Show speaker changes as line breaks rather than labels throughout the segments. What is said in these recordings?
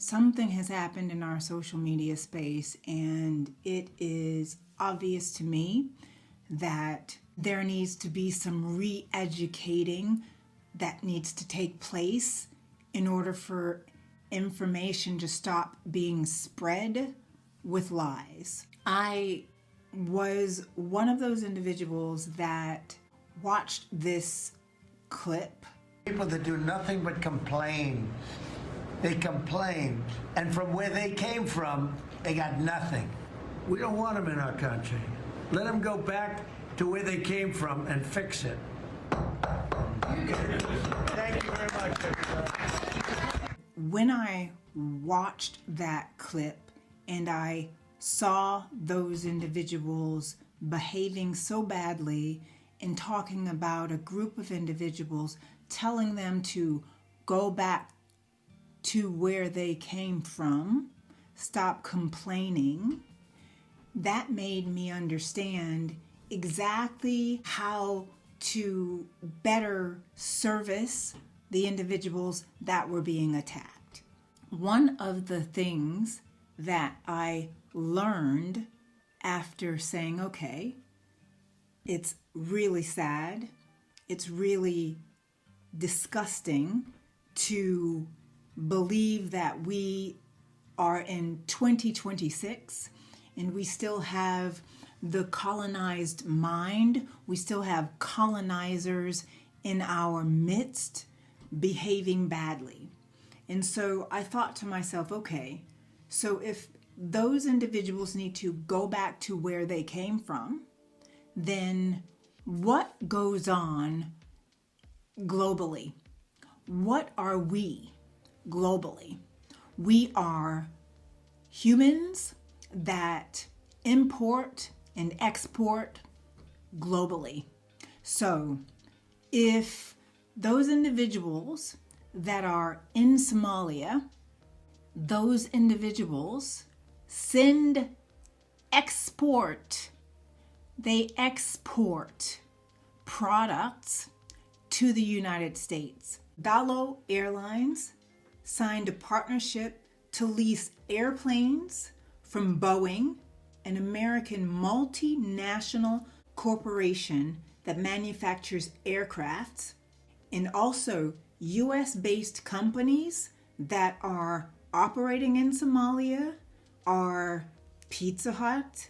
something has happened in our social media space, and it is obvious to me that there needs to be some re-educating that needs to take place in order for information to stop being spread with lies. I was one of those individuals that watched this clip.
People that do nothing but complain. They complain. And from where they came from, they got nothing. We don't want them in our country. Let them go back to where they came from and fix it. Thank you very much, everybody.
When I watched that clip and I saw those individuals behaving so badly and talking about a group of individuals, telling them to go back to where they came from, stop complaining, that made me understand exactly how to better service the individuals that were being attacked. One of the things that I learned after saying, okay, it's really sad, it's really disgusting to believe that we are in 2026 and we still have the colonized mind, we still have colonizers in our midst behaving badly. And so I thought to myself, okay, so if those individuals need to go back to where they came from, then what goes on globally? What are we globally? We are humans that import and export globally. So if those individuals that are in Somalia, those individuals they export products to the United States. Dalo Airlines signed a partnership to lease airplanes from Boeing, an American multinational corporation that manufactures aircrafts, and also US-based companies that are operating in Somalia are Pizza Hut,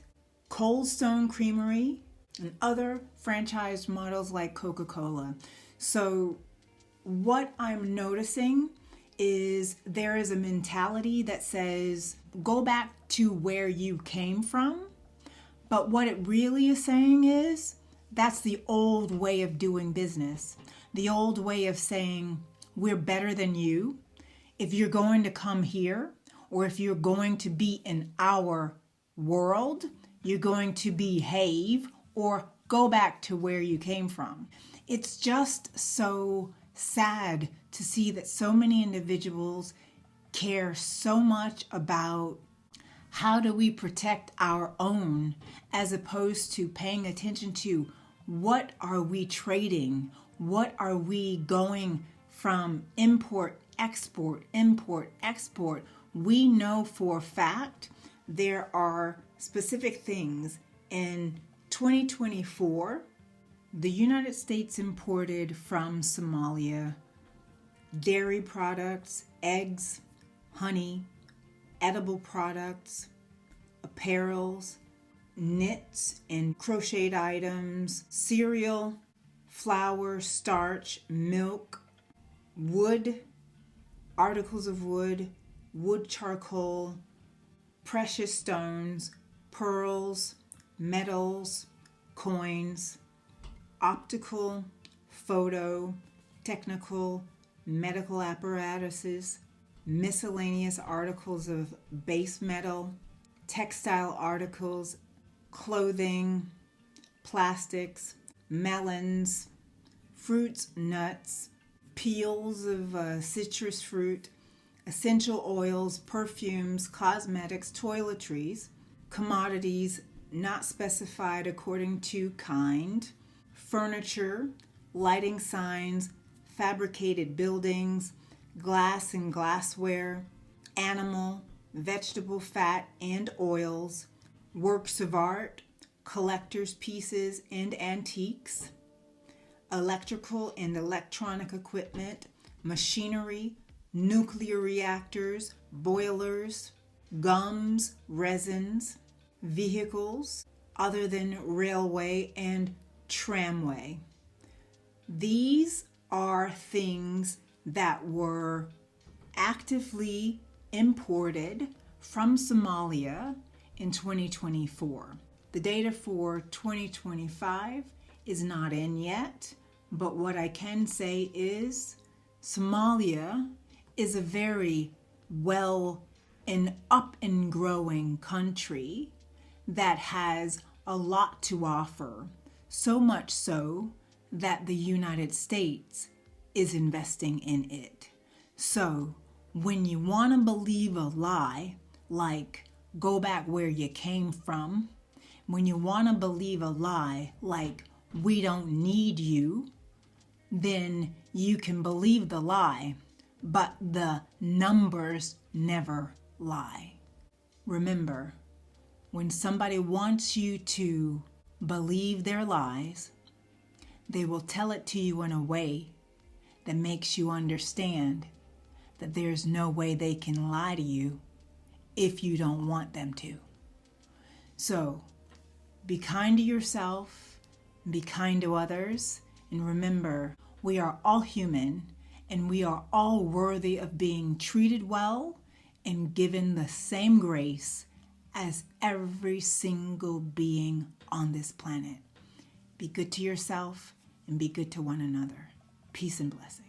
Cold Stone Creamery, and other franchise models like Coca-Cola. So what I'm noticing is there is a mentality that says, go back to where you came from. But what it really is saying is, that's the old way of doing business. The old way of saying, we're better than you. If you're going to come here, or if you're going to be in our world, you're going to behave or go back to where you came from. It's just so sad to see that so many individuals care so much about how do we protect our own, as opposed to paying attention to what are we trading, what are we going from import, export. We know for a fact there are specific things. In 2024, the United States imported from Somalia dairy products, eggs, honey, edible products, apparels, knits and crocheted items, cereal, flour, starch, milk, wood, articles of wood, wood charcoal, precious stones, pearls, metals, coins, optical, photo, technical, medical apparatuses, miscellaneous articles of base metal, textile articles, clothing, plastics, melons, fruits, nuts, peels of citrus fruit, essential oils, perfumes, cosmetics, toiletries, commodities not specified according to kind, furniture, lighting signs, fabricated buildings, glass and glassware, animal, vegetable fat and oils, works of art, collector's pieces and antiques, electrical and electronic equipment, machinery, nuclear reactors, boilers, gums, resins, vehicles other than railway and tramway. These are things that were actively imported from Somalia in 2024. The data for 2025 is not in yet, but what I can say is Somalia is a very well and up and growing country that has a lot to offer, so much so that the United States is investing in it. So when you want to believe a lie, like go back where you came from, when you want to believe a lie, like we don't need you, then you can believe the lie, but the numbers never lie. Remember, when somebody wants you to believe their lies, they will tell it to you in a way that makes you understand that there's no way they can lie to you if you don't want them to. So, be kind to yourself, be kind to others, and remember, we are all human and we are all worthy of being treated well and given the same grace as every single being on this planet. Be good to yourself and be good to one another. Peace and blessings.